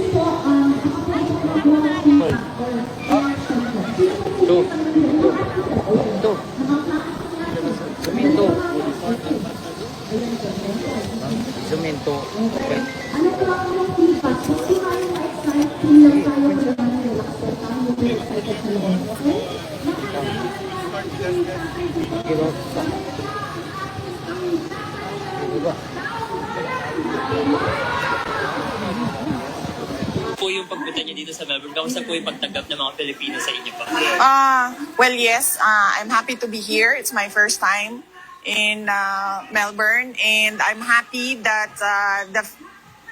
Tuh, tuh, Zuminto. Zuminto. Okay. Po yung pagpunta niyo dito sa Melbourne, kamusta po yung pagtanggap ng mga Pilipino sa inyo pa? Well, yes, I'm happy to be here. It's my first time in Melbourne, and I'm happy that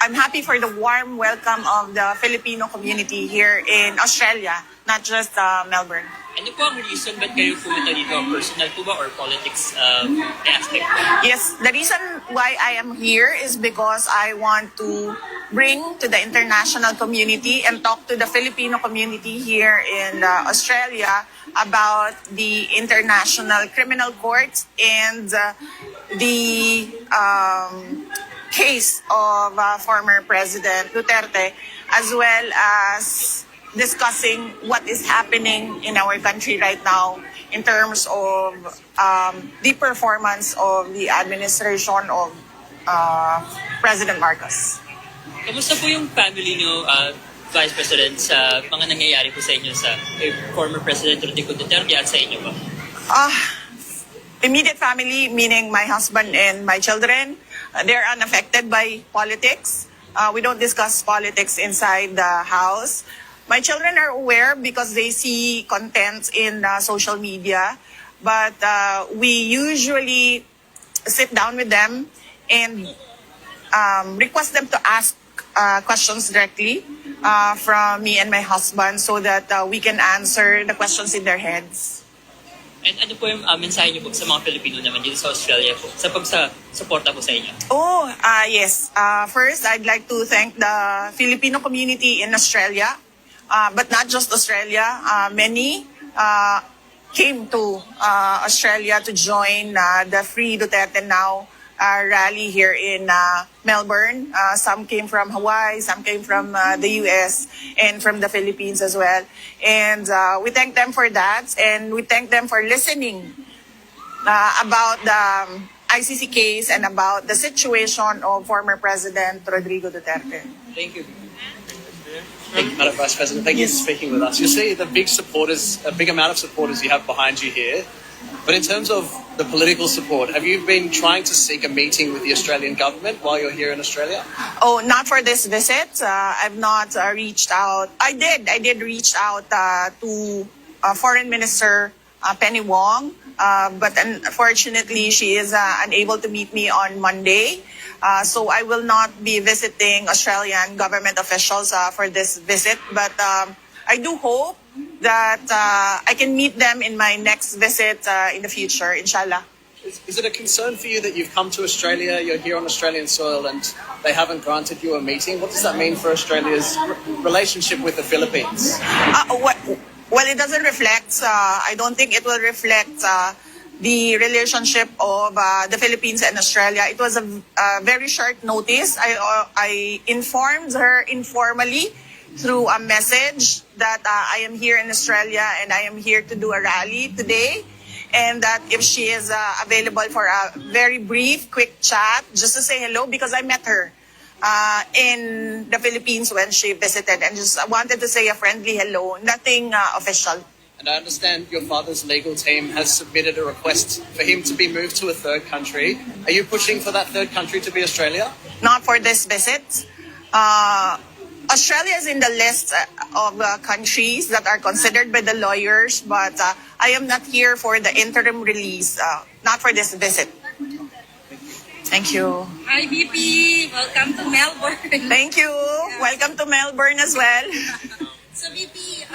I'm happy for the warm welcome of the Filipino community here in Australia, not just Melbourne. Ano po ang reason ba't kayo pumunta dito? Personal po ba or politics aspect po? Yes, the reason why I am here is because I want to bring to the international community and talk to the Filipino community here in Australia about the International Criminal Court and the case of former President Duterte, as well as discussing what is happening in our country right now in terms of the performance of the administration of President Marcos. Kamusta po yung family niyo, Vice President, sa mga nangyayari po sa inyo sa former President Rodrigo Duterte at sa inyo ba? Immediate family, meaning my husband and my children, they're unaffected by politics. We don't discuss politics inside the house. My children are aware because they see content in social media, but we usually sit down with them and request them to ask questions directly from me and my husband so that we can answer the questions in their heads. And ano po yung mensahe niyo po sa mga Pilipino naman dito sa Australia po, sa pagsa-suporta po sa inyo? Yes. First, I'd like to thank the Filipino community in Australia. But not just Australia, many came to Australia to join the Free Duterte Now rally here in Melbourne. Some came from Hawaii, some came from the US, and from the Philippines as well. And we thank them for that, and we thank them for listening about the ICC case and about the situation of former President Rodrigo Duterte. Thank you. Thank you, Madam Vice President. Thank you for speaking with us. You see the big supporters, a big amount of supporters you have behind you here. But in terms of the political support, have you been trying to seek a meeting with the Australian government while you're here in Australia? Oh, not for this visit. I've not reached out. I did reach out to Foreign Minister Penny Wong, but unfortunately she is unable to meet me on Monday. So I will not be visiting Australian government officials for this visit, but I do hope that I can meet them in my next visit in the future, inshallah. Is it a concern for you that you've come to Australia, you're here on Australian soil, and they haven't granted you a meeting? What does that mean for Australia's relationship with the Philippines? Well, it doesn't reflect, I don't think it will reflect the relationship of the Philippines and Australia. It was a very short notice. I informed her informally through a message that I am here in Australia and I am here to do a rally today, and that if she is available for a very brief, quick chat, just to say hello, because I met her in the Philippines when she visited, and just wanted to say a friendly hello, nothing official. And I understand your father's legal team has submitted a request for him to be moved to a third country. Are you pushing for that third country to be Australia? Not for this visit. Australia is in the list of countries that are considered by the lawyers, but I am not here for the interim release, not for this visit. Thank you. Hi, VP. Welcome to Melbourne. Thank you. Welcome to Melbourne as well. So, VP,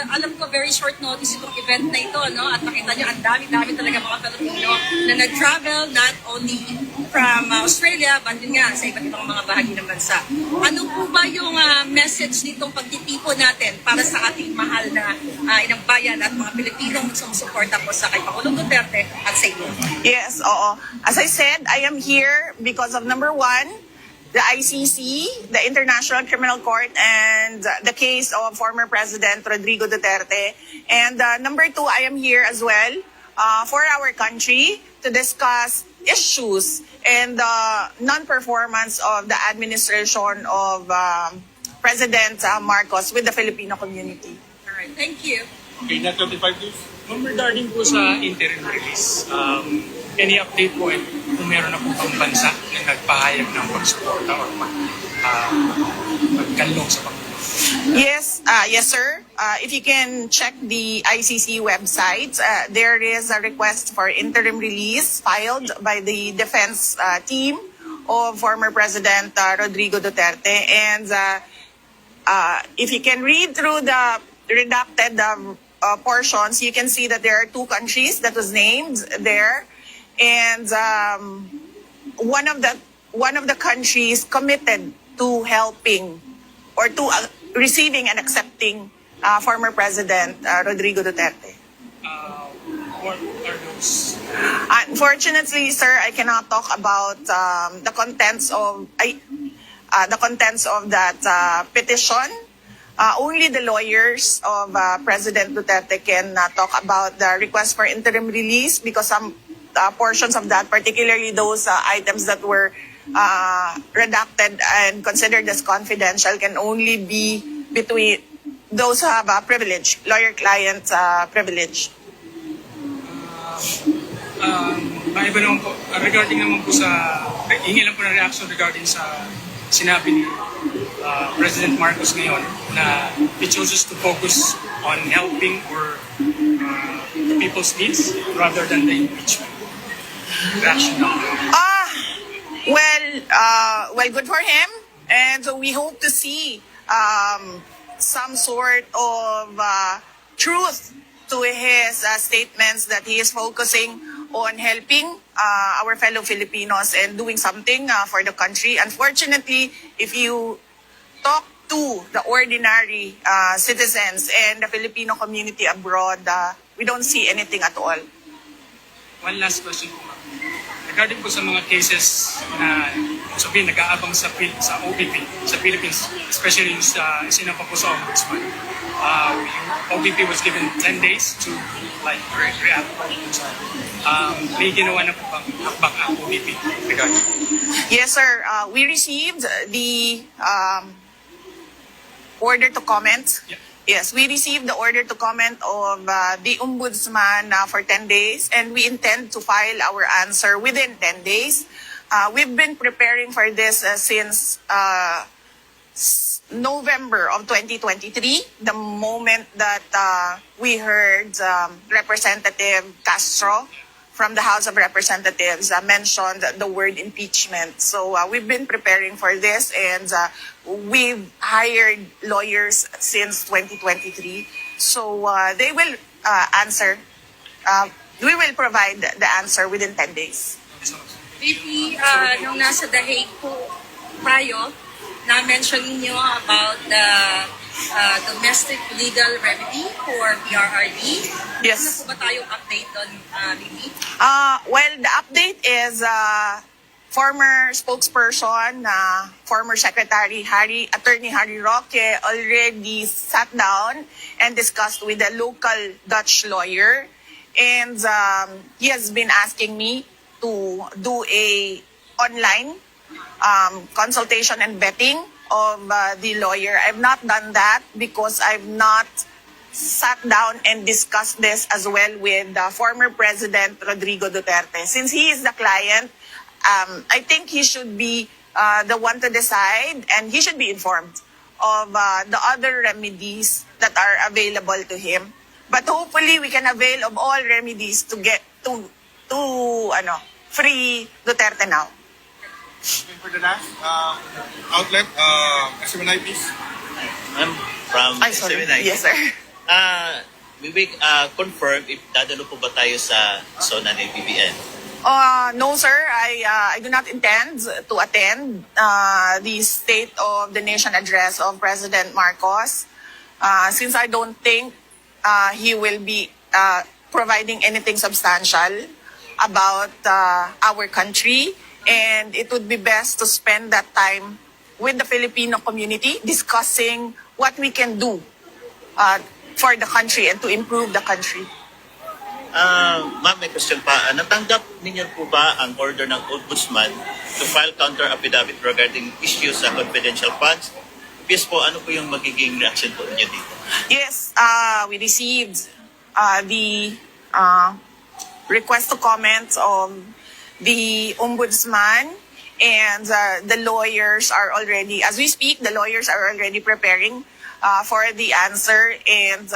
alam ko very short notice itong event na ito, no? At nakita niyo, ang dami-dami talaga mga Pilipino na nag-travel not only from Australia, but yun nga, sa iba't ibang mga bahagi ng bansa. Ano po ba yung message nitong pagtitipon natin para sa ating mahal na inang bayan at mga Pilipinong sumusuporta po sa kay Pangulong Duterte at sa inyo? Yes, oo. As I said, I am here because of number one, the ICC, the International Criminal Court, and the case of former President Rodrigo Duterte. And number two, I am here as well for our country to discuss issues and the non-performance of the administration of President Marcos with the Filipino community. All right, thank you. Okay, na 25 days. Ma'am, regarding po sa interim release, any update po kung meron na po bang bansa na nagpahayag ng pagsuporta o magkanlong sa pag Yes, yes, sir. If you can check the ICC website, there is a request for interim release filed by the defense team of former President Rodrigo Duterte. And if you can read through the redacted portions, you can see that there are two countries that was named there, and one of the countries committed to helping or to receiving and accepting former President Rodrigo Duterte. what are those? Unfortunately, sir, I cannot talk about the contents of that petition. Only the lawyers of President Duterte can talk about the request for interim release, because some portions of that, particularly those items that were redacted and considered as confidential, can only be between those who have a privilege, lawyer-client privilege. Maiba naman po, regarding naman po sa, hingi lang po ng reaction regarding sa sinabi ni President Marcos ngayon na he chooses to focus on helping or the people's needs rather than the impeachment. Reaction lang. Well, good for him, and we hope to see some sort of truth to his statements that he is focusing on helping our fellow Filipinos and doing something for the country. Unfortunately, if you talk to the ordinary citizens and the Filipino community abroad, we don't see anything at all. One last question po, ma'am. Regarding po sa mga cases na sabihin nag-aabang sa OVP, sa Philippines, especially yung sa isinampa po sa Ombudsman, yung OVP was given 10 days to react. May ginawa na po bang hakbang ang OVP regarding? Yes, sir. We received the order to comment. Yeah. Yes, we received the order to comment of the Ombudsman for 10 days, and we intend to file our answer within 10 days. We've been preparing for this since November of 2023, the moment that we heard Representative Castro from the House of Representatives mentioned the word impeachment. So we've been preparing for this, and we've hired lawyers since 2023. So they will answer. We will provide the answer within 10 days. VP, nung nasa The Hague po tayo, na-mention niyo about the domestic legal remedy for PRRD. Yes. Ano po ba tayong update doon, VP? Well, the update is former spokesperson, former Secretary Attorney Harry Roque already sat down and discussed with a local Dutch lawyer, and he has been asking me to do a online consultation and vetting of the lawyer. I've not done that because I've not sat down and discussed this as well with former President Rodrigo Duterte. Since he is the client, I think he should be the one to decide, and he should be informed of the other remedies that are available to him. But hopefully, we can avail of all remedies to get to free Duterte now. For the last outlet, SMNI, please. I'm from Sorry. 79. Yes, sir. We will confirm if dadalo po ba tayo sa zona ng BBN. No, sir. I do not intend to attend the State of the Nation address of President Marcos, since I don't think he will be providing anything substantial about our country. And it would be best to spend that time with the Filipino community discussing what we can do for the country and to improve the country. Ma'am, may question pa. Natanggap ninyo po ba ang order ng Ombudsman to file counter-affidavit regarding issues sa confidential funds? Yes po, ano po yung magiging reaction po ninyo dito? Yes, we received the request to comment of the ombudsman, and the lawyers are already, as we speak, the lawyers are already preparing for the answer, and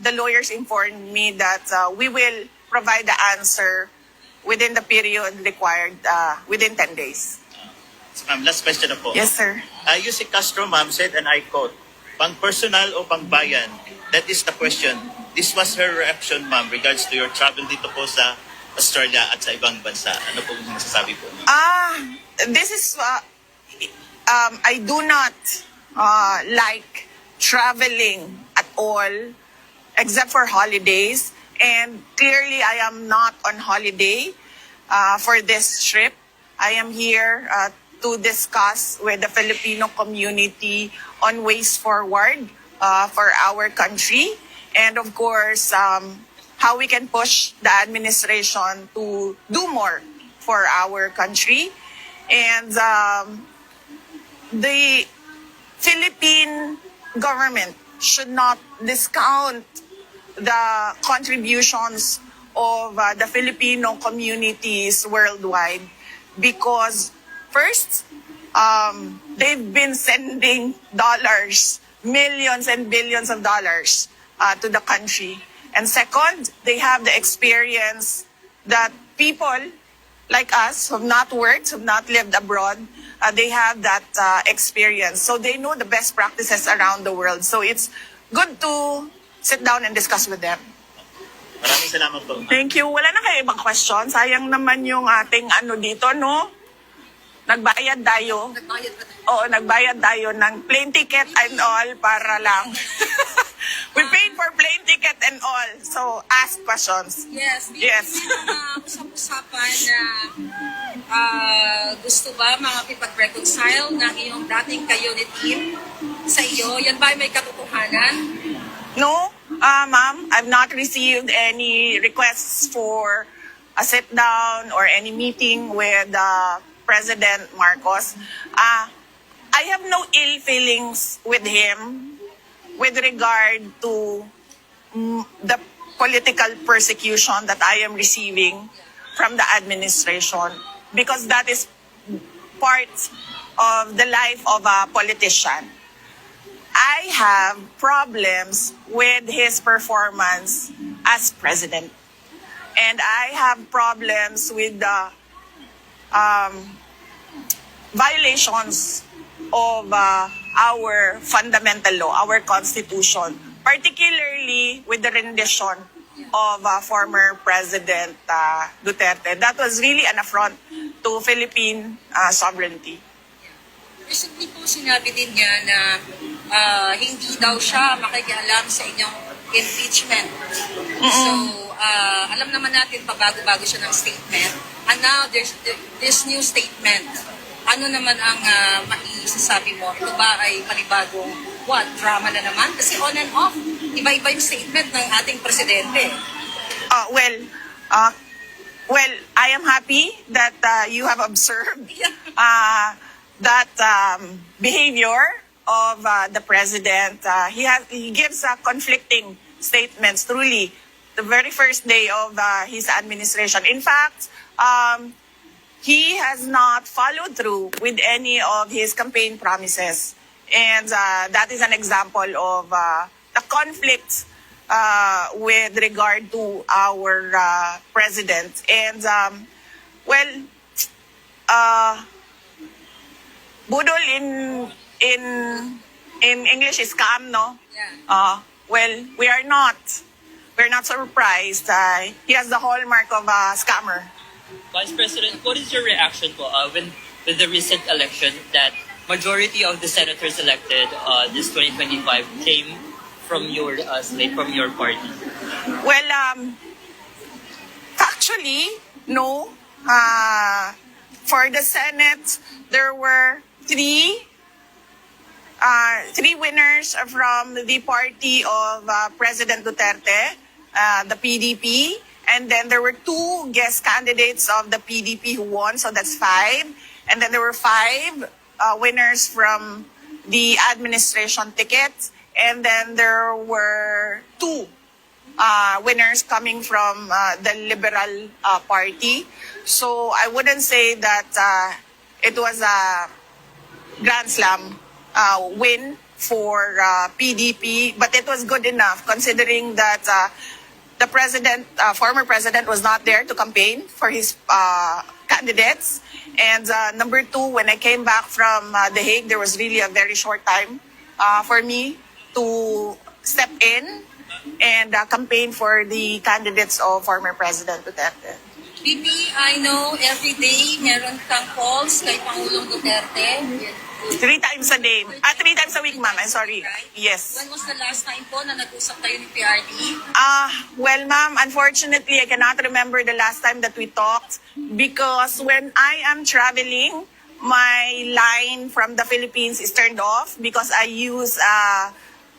the lawyers informed me that we will provide the answer within the period required, within 10 days. So, ma'am, last question na po. Yes, sir. Yussi Castro, ma'am, said, and I quote, pang personal o pang bayan? That is the question. This was her reaction, ma'am, regards to your travel dito po sa Australia at sa ibang bansa. Ano po yung masasabi po? This is, I do not like traveling at all, except for holidays. And clearly, I am not on holiday for this trip. I am here to discuss with the Filipino community on ways forward for our country. And of course, how we can push the administration to do more for our country. And the Philippine government should not discount the contributions of the Filipino communities worldwide, because first, they've been sending dollars, millions and billions of dollars to the country. And second, they have the experience that people like us who have not worked, who have not lived abroad, they have that experience. So they know the best practices around the world. So it's good to sit down and discuss with them. Maraming salamat po. Thank you. Wala na kayo ibang question. Sayang naman yung ating ano dito, no? Nagbayad tayo. Nagbayad ba tayo? Oo, nagbayad tayo ng plane ticket and all para lang. We paid for plane ticket and all. So, ask questions. Yes. Yes. May usap-usapan na gusto ba makakipag-reconcile ng iyong dating ka-unit team sa iyo? Yan ba may katotohanan? No, ma'am, I've not received any requests for a sit down or any meeting with President Marcos. I have no ill feelings with him with regard to the political persecution that I am receiving from the administration, because that is part of the life of a politician. I have problems with his performance as president. And I have problems with the violations of our fundamental law, our constitution, particularly with the rendition of former President Duterte. That was really an affront to Philippine sovereignty. Recently po sinabi din niya na hindi daw siya makikialam sa inyong impeachment. So, alam naman natin pabago-bago siya ng statement. And now, there's this new statement. Ano naman ang maisasabi mo? Ito ba ay panibagong drama na naman? Kasi on and off, iba-iba yung statement ng ating presidente. Well, I am happy that you have observed that behavior of the president. He gives conflicting statements. Truly, the very first day of his administration. In fact, he has not followed through with any of his campaign promises, and that is an example of the conflict with regard to our president. And budol in English is scam, no? Yeah. Well, we're not surprised. He has the hallmark of a scammer. Vice President, what is your reaction po with the recent election that majority of the senators elected this 2025 came from your slate, from your party? Well, actually, no. For the Senate, there were three winners from the party of President Duterte, the PDP. And then there were two guest candidates of the PDP who won, so that's 5. And then there were 5 winners from the administration ticket. And then there were 2 winners coming from the Liberal Party. So I wouldn't say that it was a grand slam win for PDP, but it was good enough considering that the president, former president, was not there to campaign for his candidates. And number 2, when I came back from The Hague, there was really a very short time for me to step in and campaign for the candidates of former President Duterte. VP, I know every day meron kang calls kay Pangulong Duterte. 3 times a day. 3 times a week, ma'am. I'm sorry. Right? Yes. When was the last time po na nag-usap tayo ni PRD? Well, ma'am, unfortunately, I cannot remember the last time that we talked because when I am traveling, my line from the Philippines is turned off because I use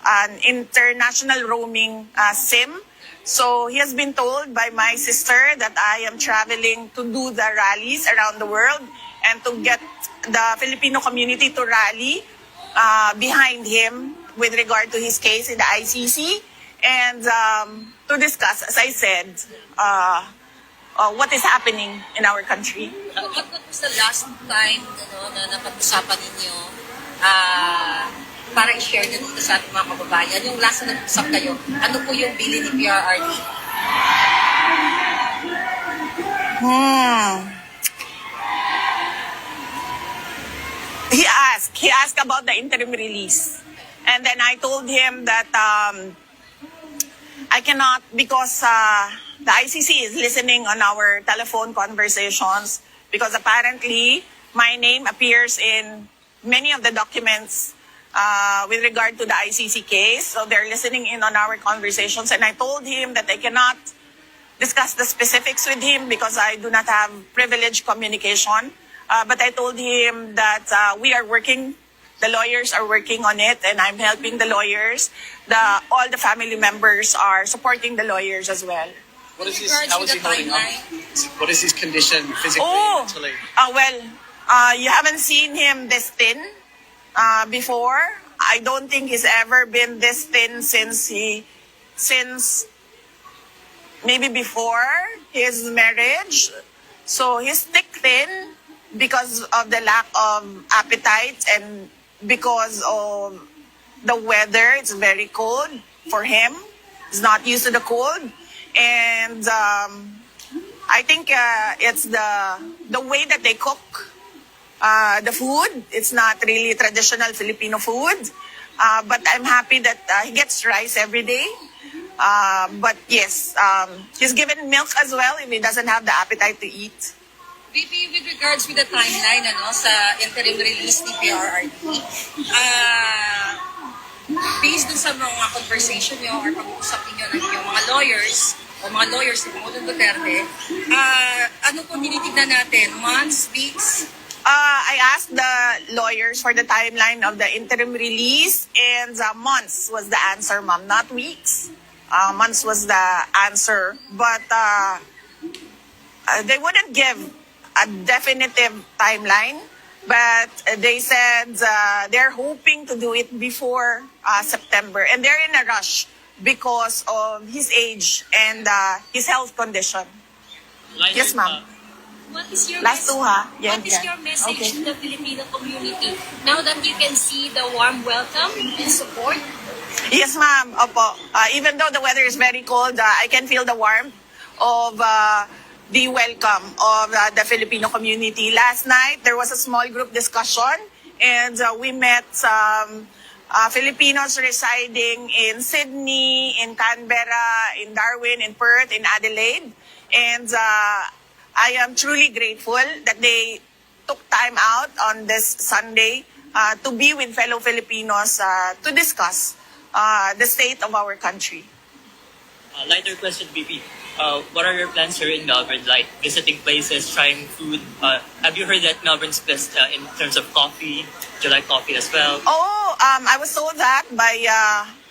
an international roaming SIM. So he has been told by my sister that I am traveling to do the rallies around the world and to get the Filipino community to rally behind him with regard to his case in the ICC and to discuss, as I said, what is happening in our country. What was the last time na napag-usapan ninyo para i-share na dito sa ating mga kababayan? Yung last na nag-usap kayo, ano po yung bilin ni PRRD? He asked about the interim release. And then I told him that I cannot because the ICC is listening on our telephone conversations because apparently my name appears in many of the documents with regard to the ICC case. So they're listening in on our conversations. And I told him that I cannot discuss the specifics with him because I do not have privileged communication. But I told him that we are working, the lawyers are working on it, and I'm helping the lawyers. All the family members are supporting the lawyers as well. What is his, Regards how to is he the holding up? timeline. What is his condition physically Oh, and mentally? you haven't seen him this thin before. I don't think he's ever been this thin since maybe before his marriage. So he's thick thin because of the lack of appetite and because of the weather. It's very cold for him. He's not used to the cold. And I think it's the way that they cook the food. It's not really traditional Filipino food. But I'm happy that he gets rice every day. But yes, he's given milk as well if he doesn't have the appetite to eat. VP, with regards with the timeline sa interim release ni PRRD, based dun sa mga conversation nyo or pag-uusap ninyo ng inyong mga lawyers o mga lawyers ni Pangulong Duterte, ano po tinitignan natin? Months, weeks? I asked the lawyers for the timeline of the interim release, and months was the answer, ma'am, not weeks. Months was the answer, but they wouldn't give a definitive timeline, but they said they're hoping to do it before September, and they're in a rush because of his age and his health condition. Yes, ma'am. What is your Last two, ha? Yeah, What is yeah. your message Okay. to the Filipino community now that you can see the warm welcome and support? Yes, ma'am. Opo. Even though the weather is very cold, I can feel the warmth of the welcome of the Filipino community. Last night, there was a small group discussion, and we met some Filipinos residing in Sydney, in Canberra, in Darwin, in Perth, in Adelaide. And I am truly grateful that they took time out on this Sunday to be with fellow Filipinos to discuss the state of our country. Lighter question, BP. what are your plans here in Melbourne? Like visiting places, trying food. Have you heard that Melbourne's best in terms of coffee? Do you like coffee as well? Oh, I was told that by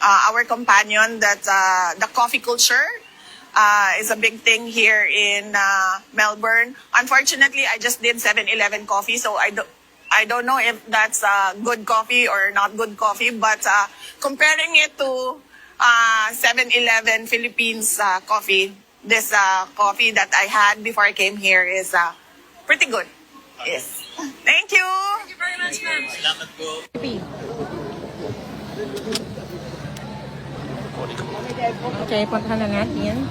our companion that the coffee culture is a big thing here in Melbourne. Unfortunately, I just did 7-Eleven coffee, so I don't know if that's good coffee or not good coffee. But comparing it to 7-Eleven Philippines coffee, this coffee that I had before I came here is pretty good. Yes. Thank you. Thank you very much, ma'am. Salamat po. Okay, puntahan na natin.